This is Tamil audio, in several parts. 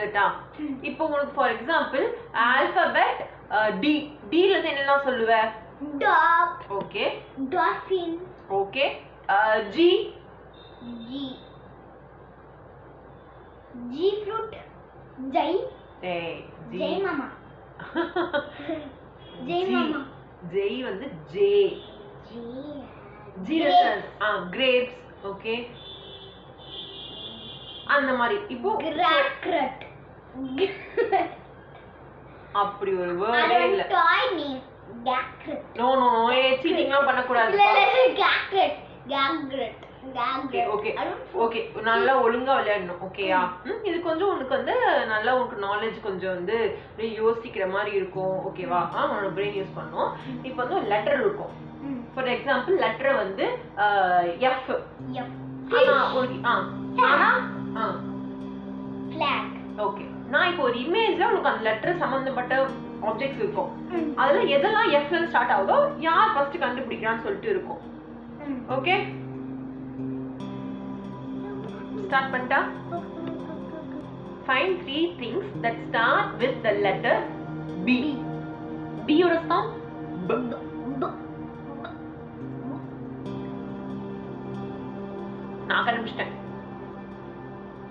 கரெக்ட்டா இப்போ உங்களுக்கு ஃபார் எக்ஸாம்பிள் ஆல்பபெட் டி ல இருந்து என்னலாம் சொல்லுவ dog okay dolphin okay G fruit jai ஜை mama jai mama ஜை வந்து ஜே ஜீரஸ் grapes ஓகே அந்த மாதிரி இப்போ grapefruit அப்படி ஒரு வேர்டே இல்ல toy name grapefruit நோ சீட்டிங்லாம் பண்ண கூடாது ஓகே ஓகே நல்லா ஒழுங்கா விளையாடணும் ஓகேயா இது கொஞ்சம் உனக்கு வந்து நல்லா உனக்கு நாலேஜ் கொஞ்சம் வந்து யோசிக்கிற மாதிரி இருக்கும் ஓகேவா உன்னோட பிரெயின் யூஸ் பண்ணும் இப்போ வந்து ஒரு லெட்டர் இருக்கும் ஃபார் எக்ஸாம்பிள் லெட்டர் வந்து எஃப் ஓகே நான் இப்போ ஒரு இமேஜ்ல உனக்கு அந்த லெட்டர் சம்பந்தப்பட்ட ஆப்ஜெக்ட்ஸ் இருக்கும் அதுல எதெல்லாம் எஃப் ல ஸ்டார்ட் ஆகுதோ யார் ஃபர்ஸ்ட் கண்டுபிடிக்கிறான்னு சொல்லிட்டு இருக்கும் ஓகே ஸ்டார்ட் பண்ணிட்டா find 3 things that start with the letter B B ஓட sound B நான் கண்டுபிடிச்சிட்டேன்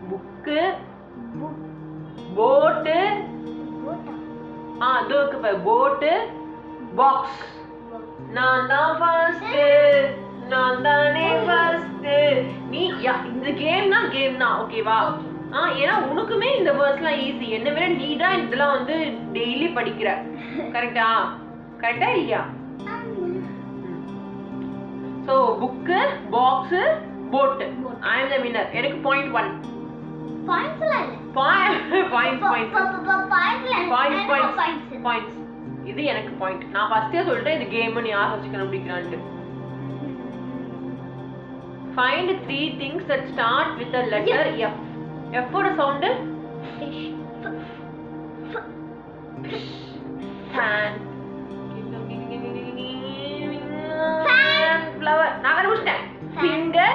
புக்கு போட்டு அதுக்கு பை போட்டு பாக்ஸ் நான் தான் ஃபர்ஸ்ட் நான் தானே ஃபர்ஸ்ட் நீ இந்த கேம்னா கேம் தான் ஓகேவா ஏன்னா உனக்குமே இந்த வேர்ட்ஸ்லாம் ஈஸி என்ன விட நீ தான் இதெல்லாம் வந்து டெய்லி படிக்கிற கரெக்டா கரெக்டா இல்லையா சோ புக்கு பாக்ஸ் போட் ஐ அம் தி வின்னர் எனக்கு .1 பாயிண்ட்ஸ் இது எனக்கு பாயிண்ட் நான் ஃபர்ஸ்டே சொல்லிட்டேன் இது கேம் நீ யார் first கண்டுபிடிக்கறான்ட்டு find 3 things that start with the letter F F ஓட சவுண்ட் fan flower நான் கண்டுபிடிச்சேன் finger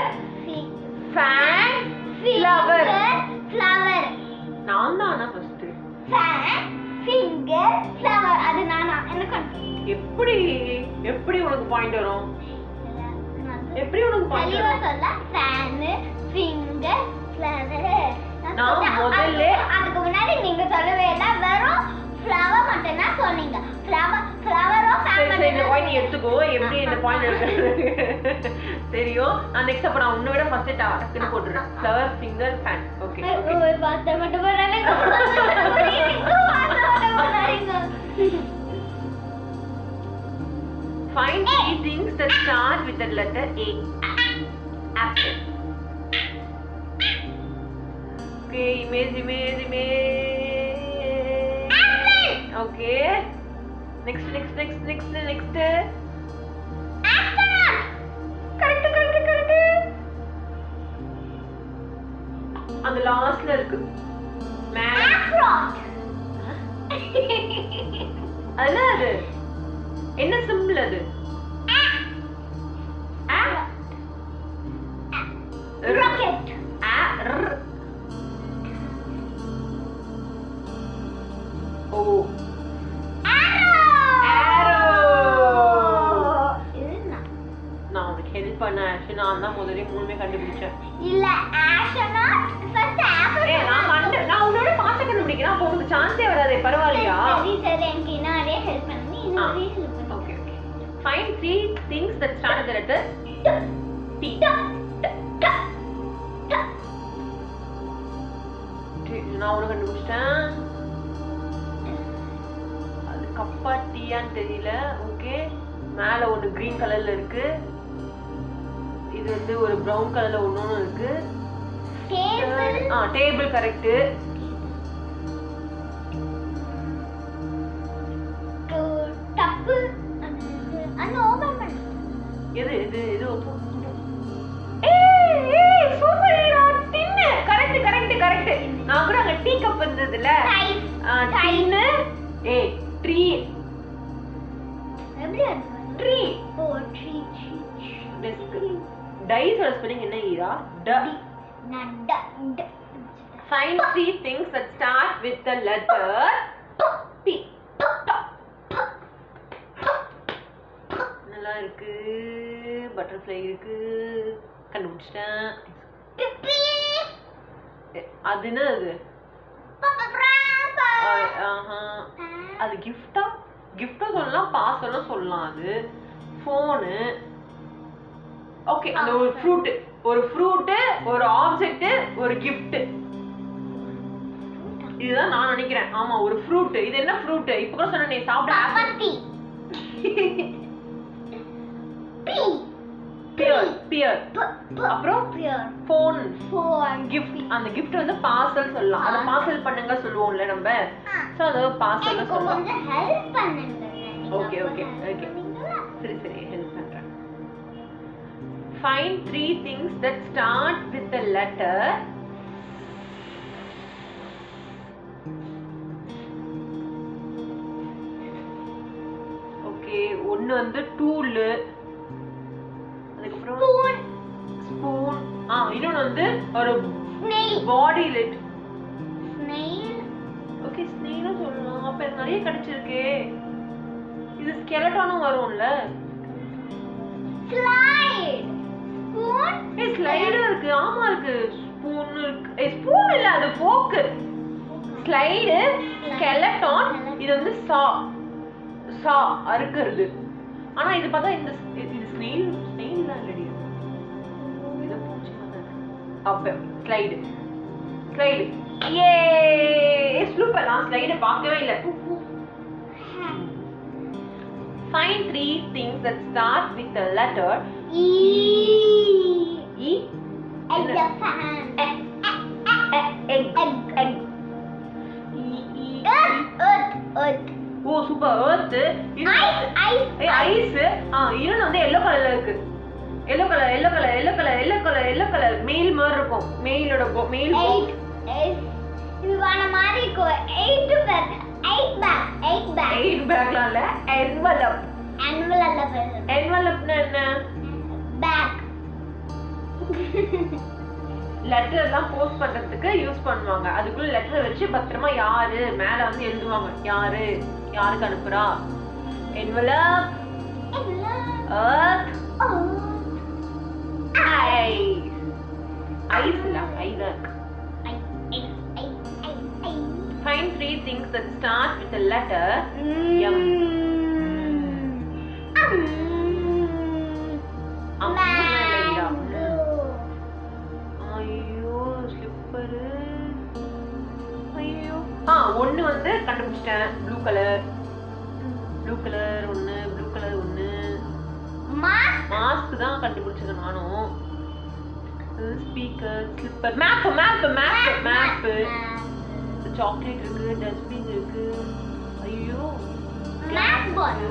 fan flower நான் தான் ஃபர்ஸ்ட் fan finger flower அது நானா எனக்கு எப்படி உனக்கு பாயிண்ட் வரும் எப்படி உனக்கு பாயிண்ட் வரும் சொல்ல fan finger flower நான் முதல்ல அதுக்கு முன்னாடி நீங்க சொல்லவே இல்ல வெறும் flower மட்டும் தான் சொன்னீங்க flower ஓ fan சரி இந்த பாயிண்ட் எடுத்துக்கோ எப்படி இந்த பாயிண்ட் எடுக்க தெரியும் நான் நெக்ஸ்ட் அப்ப நான் உன்னை விட ஃபர்ஸ்ட் டக்குன்னு போட்டுறேன் flower finger fan ஓகே ஓ பாத்த மட்டும் போறானே find 3 things that start with the letter A apple okay image okay next correct அந்த லாஸ்ட்ல இருக்கு அது என்ன சிம்பிள் அது rocket ஓ நான் உனக்கு ஹெல்ப் பண்ண நான் தான் முதல்ல மூணுமே கண்டுபிடிச்சேன் இல்ல astronaut first apple நான் உன்னோட பாஸ்ட் கண்டுபிடிக்கிறேன் அப்போ உனக்கு சான்ஸே வராதே பரவாயில்லையா சரி எனக்கு இன்னொரு ஹெல்ப் பண்ணி இன்னொரு ஹெல்ப் பண்ணு okay find 3 things that start with the letter T நான் உனக்கு கண்டுபிடிச்சிட்டேன் அது கப்பா டீயான்னு தெரியல ஓகே மேல ஒன்னு கிரீன் கலர்ல இருக்கு இது வந்து ஒரு பிரவுன் கலர்ல ஒண்ணு இருக்கு டேபிள் கரெக்ட் தப்பு அண்ணா ஓபன் பண்ணு இது ஏய் சூப்பர்டா டின்னு கரெக்ட் நான் கூட அங்க டீ கப் இருந்ததுல டின்னு ட்ரீ எப்படி அர்த்தம் ட்ரீ ஓ ட்ரீ டெஸ்க் டைஸ் ஓட ஸ்பெல்லிங் என்ன ஈரா ட நட Find 3 things that start with the letter P. நல்லா இருக்கு. பட்டர்ஃப்ளை இருக்கு. கண்டுபிடிச்சிட்டேன். அது என்ன அது? அது கிஃப்டா? கிஃப்டா சொல்லலாம், பார்சலும் சொல்லலாம். அது ஃபோனு. ஓகே, அந்த ஒரு ஃப்ரூட், ஒரு ஆப்ஜெக்ட், ஒரு gift. இதுதான் நான் நினைக்கிறேன். ஆமா, ஒரு ஃப்ரூட். இது என்ன ஃப்ரூட்? இப்போ கூட சொன்ன நீ சாப்பிட ஆப்பிள். பியர். அப்புறம் ஃபோன். gift. அந்த gift வந்து பார்சல் சொல்லலாம். அத பார்சல் பண்ணுங்க சொல்லுவோம்ல நம்ம. சோ அத பார்சல் சொல்லலாம். கொஞ்சம் ஹெல்ப் பண்ணுங்க. ஓகே. சரி ஹெல்ப் பண்றேன். Find 3 things that start with the letter okay. ஒன்னு வந்து டூல், அதுக்கு அப்புறம் ஸ்பூன். இன்னொன்னு வந்து ஒரு பாடி லிட். ஓகே, ஸ்னேலும் சொல்லலாம். அப்ப நிறைய கிடைச்சிருக்கே. இது ஸ்கெலட்டானும் வரும்ல. ஸ்லைடு இருக்கு. ஆமா இருக்கு. ஸ்பூன் இருக்கு. ஸ்பூன் இல்ல, அது ஃபோர்க். ஸ்லைடு, ஸ்கெலட்டான். இது வந்து சா அறுக்கிறது. ஆனா இது பார்த்தா இது ஸ்னெயில் தான் ரெடி. இது பூச்சி மாதிரி. அப்ப ஸ்லைடு. ஏ சூப்பர். நான் ஸ்லைட பார்க்கவே இல்ல. Find 3 things that start with the letter E. Elephant. Egg. Earth. O super. earth. Ice. இன்னொன்னு வந்து yellow கலர்ல இருக்கு. yellow கலர் மெயில் மாதிரி இருக்கும். மெயிலோட மெயில் பாக்ஸ். இது வான மாதிரி இருக்கு. 8 பேக். 8 பேக்லாம் இல்ல. envelope. envelope என்ன? பேக். லெட்டர் எல்லாம் போஸ்ட் பண்றதுக்கு யூஸ் பண்ணுவாங்க. அதுக்குள்ள லெட்டர் வச்சு பத்திரமா யாரு மேல வந்து எழுதுவாங்க. யாருக்கு அனுப்புறா. envelope. earth. ஐஸ் இல்ல, ஐதக். Find 3 things that start with the letter M. ஐயோ ஸ்லிப்பர். ஐயோ ஒன்னு வந்து கண்டுபிடிச்சிட்டேன். ப்ளூ கலர் ஒன்னு, ப்ளூ கலர் ஒன்னு. மாஸ்க் தான் கண்டுபிடிச்சது நானும். Speaker, slipper, map. சாக்லேட் இருக்கு, டஸ்ட்பின் இருக்கு. ஐயோ மேப் பால்.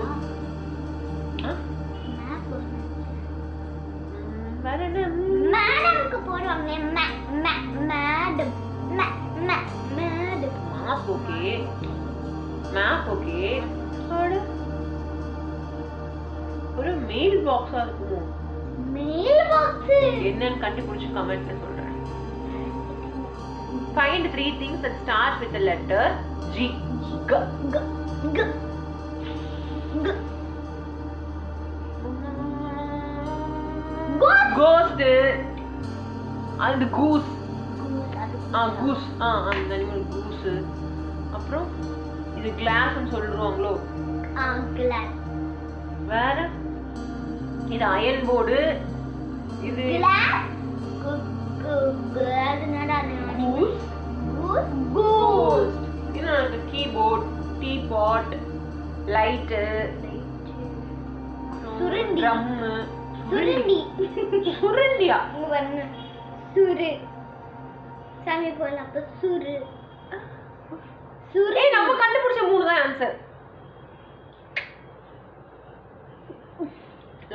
வேற என்ன? மேடம்க்கு போடுவாங்க. மேடம். Map okay. ஒரு மெயில் பாக்ஸா இருக்குமோ? மெயில் பாக்ஸ் என்னன்னு கண்டுபிடிச்சு கமெண்ட்ல சொல்றேன். Find 3 things that start with the letter G. Ghost. And goose. goose. அந்த அனிமல் goose. அப்புறம் இது glass ன்னு சொல்றோம்ங்களோ? glass. வேற இது அயன் போர்டு. இது glass. Goose. இன்னொரு keyboard, teapot, light, சுருண்டி. drum. சுருண்டியா? சுரு. சாமி போல அப்ப சுரு. நம்ம கண்டுபிடிச்ச 3 தான் answer.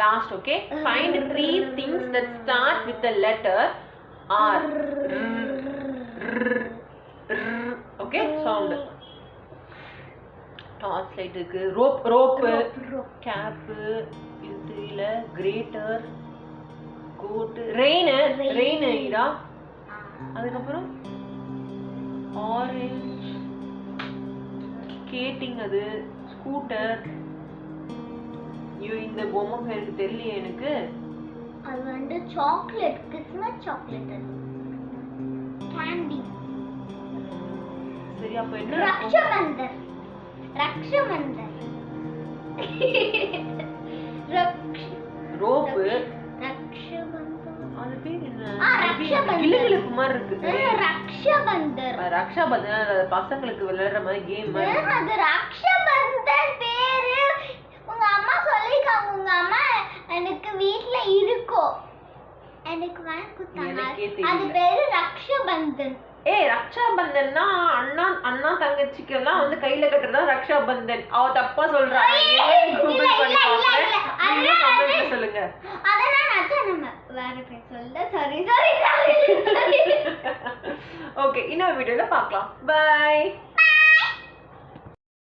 Last, okay? Find 3 things that start with the letter R. Okay? Sound. Torch light இருக்கு. rope, cap, இதுல grater, coat, rain ஈரா. அதுக்கு அப்புறம் ஆரஞ்சு ஸ்கேட்டிங், அது ஸ்கூட்டர். ஐயோ இந்த பொம்மை பேருக்கு தெரியலையே எனக்கு. அது வந்து சாக்லேட், கிறிஸ்மஸ் சாக்லேட், கேண்டி. சரி அப்ப என்ன? ரக்ஷாபந்தன். ரக்ஷாபந்தன். ரோப்பு. ரக்ஷாபந்தன். அது பேர் என்ன? ரக்ஷாபந்தன். கிளுகிளுப்பு மாதிரி இருக்கு. ரக்ஷாபந்தன். ரக்ஷாபந்தன் அது பசங்களுக்கு விளையாடுற மாதிரி கேம் மாதிரி. அது ரக்ஷாபந்தன் பேரு. உங்க அம்மா சொல்லிருக்காங்க. உங்க அம்மா எனக்கு வீட்ல இருக்கும். எனக்கு வாங்கி கொடுத்தாங்க. அது பேரு ரக்ஷாபந்தன். ஏய் ரக்ஷாபந்தன்னா அண்ணா தங்கச்சிக்கெல்லாம் வந்து கையில கட்டுறதா ரக்ஷாபந்தன். அவ தப்பா சொல்றா. கூகுள் பண்ணி பாருங்க. சொல்லுங்க. அதெல்லாம் நம்ம வேற பேர் சொல்ல. சாரி. ஓகே இன்னொரு வீடியோல பார்க்கலாம். பை.